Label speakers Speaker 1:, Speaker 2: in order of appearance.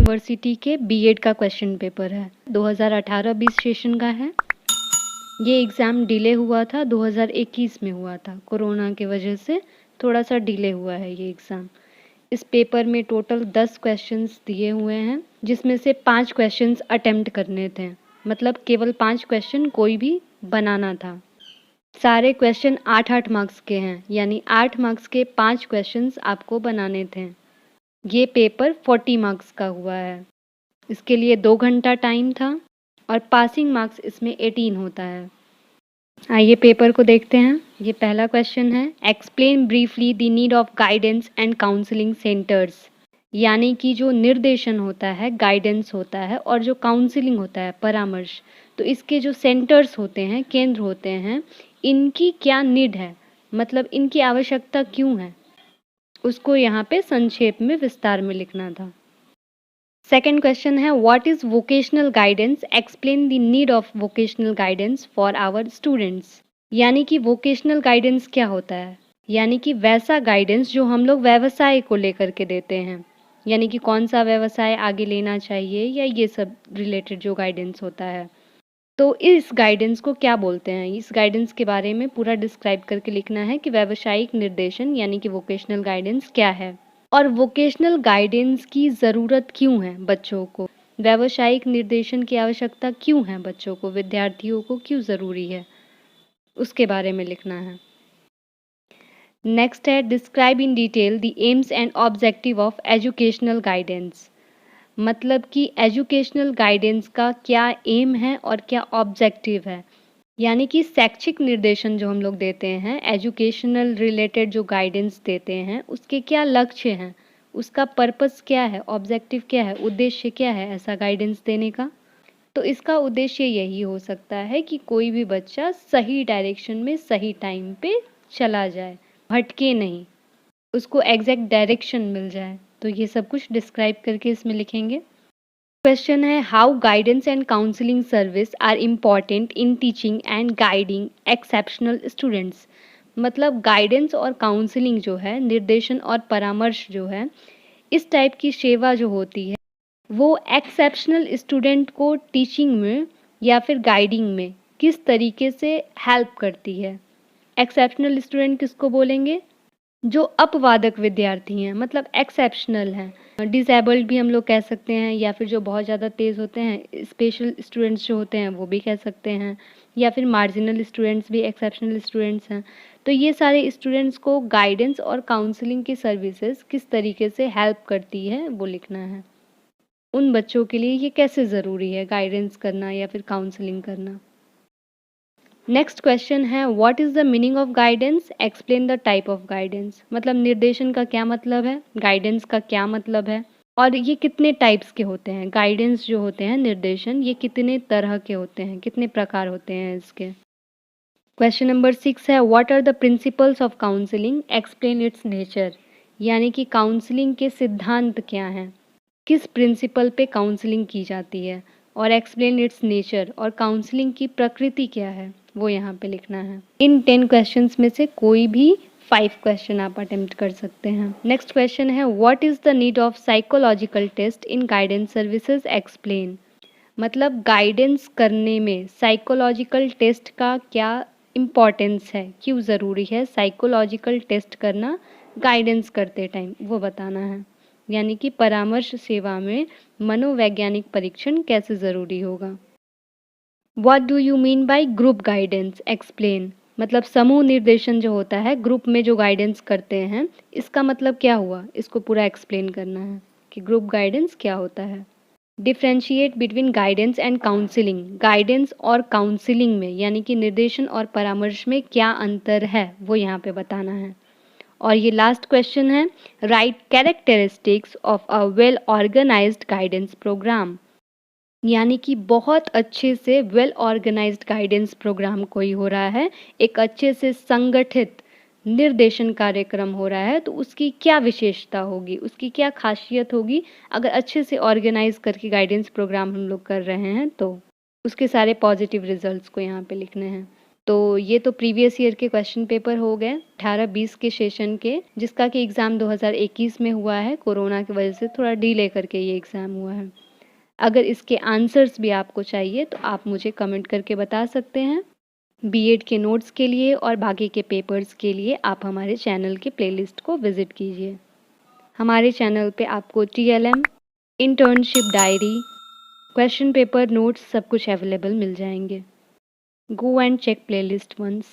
Speaker 1: University के BEd का question paper है। 2018-20 सेशन का है। ये एग्ज़ाम डिले हुआ था, 2021 में हुआ था। कोरोना की वजह से थोड़ा सा डिले हुआ है ये एग्ज़ाम। इस पेपर में टोटल 10 क्वेश्चंस दिए हुए हैं, जिसमें से 5 क्वेश्चंस अटेम्प्ट करने थे। मतलब केवल 5 क्वेश्चन कोई भी बनाना था। सारे क्वेश्चन 8-8 मार्क्स के हैं, यानी 8 मार्क्स के 5 क्वेश्चंस आपको बनाने थे। ये पेपर 40 मार्क्स का हुआ है। इसके लिए 2 घंटा टाइम था और पासिंग मार्क्स इसमें 18 होता है। आइए पेपर को देखते हैं। ये पहला क्वेश्चन है, explain briefly the need of guidance and counselling centres. यानी कि जो निर्देशन होता है, गाइडेंस होता है और जो काउंसलिंग होता है, परामर्श, तो इसके जो सेंटर्स होते हैं, केंद्र होते हैं, इनकी क्या नीड है, मतलब इनकी आवश्यकता क्यों है, उसको यहाँ पे संक्षेप में विस्तार में लिखना था। सेकेंड क्वेश्चन है, what is vocational guidance, explain the need of vocational guidance for our students. यानी कि वोकेशनल गाइडेंस क्या होता है, यानी कि वैसा गाइडेंस जो हम लोग व्यवसाय को लेकर के देते हैं, यानी कि कौन सा व्यवसाय आगे लेना चाहिए या ये सब रिलेटेड जो गाइडेंस होता है। तो इस गाइडेंस को क्या बोलते हैं, इस गाइडेंस के बारे में पूरा डिस्क्राइब करके लिखना है कि व्यावसायिक निर्देशन यानी कि वोकेशनल गाइडेंस क्या है और वोकेशनल गाइडेंस की ज़रूरत क्यों है बच्चों को, व्यावसायिक निर्देशन की आवश्यकता क्यों है बच्चों को, विद्यार्थियों को क्यों ज़रूरी है, उसके बारे में लिखना है। नेक्स्ट है, describe in detail the AIIMS and objective of educational guidance. मतलब कि एजुकेशनल गाइडेंस का क्या एम है और क्या ऑब्जेक्टिव है, यानी कि शैक्षिक निर्देशन जो हम लोग देते हैं, एजुकेशनल रिलेटेड जो गाइडेंस देते हैं, उसके क्या लक्ष्य हैं, उसका पर्पस क्या है, ऑब्जेक्टिव क्या है, उद्देश्य क्या है ऐसा गाइडेंस देने का। तो इसका उद्देश्य यही हो सकता है कि कोई भी बच्चा सही डायरेक्शन में सही टाइम पे चला जाए, भटके नहीं, उसको एग्जैक्ट डायरेक्शन मिल जाए। तो ये सब कुछ डिस्क्राइब करके इसमें लिखेंगे। क्वेश्चन है, how guidance and counselling service are important in teaching and guiding exceptional students. मतलब गाइडेंस और काउंसलिंग जो है, निर्देशन और परामर्श जो है, इस टाइप की सेवा जो होती है वो एक्सेप्शनल स्टूडेंट को टीचिंग में या फिर गाइडिंग में किस तरीके से हेल्प करती है। एक्सेप्शनल स्टूडेंट किसको बोलेंगे, जो अपवादक विद्यार्थी हैं, मतलब एक्सेप्शनल हैं। डिसेबल्ड भी हम लोग कह सकते हैं, या फिर जो बहुत ज़्यादा तेज़ होते हैं, स्पेशल स्टूडेंट्स जो होते हैं वो भी कह सकते हैं, या फिर मार्जिनल स्टूडेंट्स भी एक्सेप्शनल स्टूडेंट्स हैं। तो ये सारे स्टूडेंट्स को गाइडेंस और काउंसलिंग की सर्विसेज किस तरीके से हेल्प करती है वो लिखना है। उन बच्चों के लिए ये कैसे ज़रूरी है गाइडेंस करना या फिर काउंसलिंग करना। नेक्स्ट क्वेश्चन है, what is the meaning of guidance, explain the type of guidance. मतलब निर्देशन का क्या मतलब है, गाइडेंस का क्या मतलब है, और ये कितने टाइप्स के होते हैं, गाइडेंस जो होते हैं, निर्देशन, ये कितने तरह के होते हैं, कितने प्रकार होते हैं इसके। क्वेश्चन नंबर 6 है, what are the principles of counselling, explain its nature. यानी कि काउंसलिंग के सिद्धांत क्या हैं, किस प्रिंसिपल पे काउंसलिंग की जाती है, और एक्सप्लेन इट्स नेचर, और काउंसलिंग की प्रकृति क्या है वो यहाँ पे लिखना है। इन 10 क्वेश्चंस में से कोई भी 5 क्वेश्चन आप अटेम्प्ट कर सकते हैं। नेक्स्ट क्वेश्चन है, what is the need of psychological test in guidance services, explain. मतलब गाइडेंस करने में साइकोलॉजिकल टेस्ट का क्या इम्पोर्टेंस है, क्यों ज़रूरी है साइकोलॉजिकल टेस्ट करना गाइडेंस करते टाइम, वो बताना है। यानी कि परामर्श सेवा में मनोवैज्ञानिक परीक्षण कैसे ज़रूरी होगा। What do you mean by group guidance, explain. मतलब समूह निर्देशन जो होता है, ग्रुप में जो गाइडेंस करते हैं, इसका मतलब क्या हुआ, इसको पूरा एक्सप्लेन करना है कि ग्रुप गाइडेंस क्या होता है। Differentiate between guidance and counselling. Guidance और काउंसलिंग में यानी कि निर्देशन और परामर्श में क्या अंतर है वो यहाँ पे बताना है। और ये लास्ट क्वेश्चन है, write characteristics of a well organised guidance programme. यानी कि बहुत अच्छे से वेल ऑर्गेनाइज्ड गाइडेंस प्रोग्राम कोई हो रहा है, एक अच्छे से संगठित निर्देशन कार्यक्रम हो रहा है, तो उसकी क्या विशेषता होगी, उसकी क्या खासियत होगी। अगर अच्छे से ऑर्गेनाइज करके गाइडेंस प्रोग्राम हम लोग कर रहे हैं तो उसके सारे पॉजिटिव रिजल्ट्स को यहाँ पे लिखने हैं। तो ये तो प्रीवियस ईयर के क्वेश्चन पेपर हो गए 18-20 के सेशन के, जिसका कि एग्ज़ाम 2021 में हुआ है, कोरोना की वजह से थोड़ा डिले करके ये एग्ज़ाम हुआ है। अगर इसके आंसर्स भी आपको चाहिए तो आप मुझे कमेंट करके बता सकते हैं। बीएड के नोट्स के लिए और बाकी के पेपर्स के लिए आप हमारे चैनल की प्लेलिस्ट को विज़िट कीजिए। हमारे चैनल पे आपको TLM, internship diary, question paper notes सब कुछ अवेलेबल मिल जाएंगे। Go and check playlist once.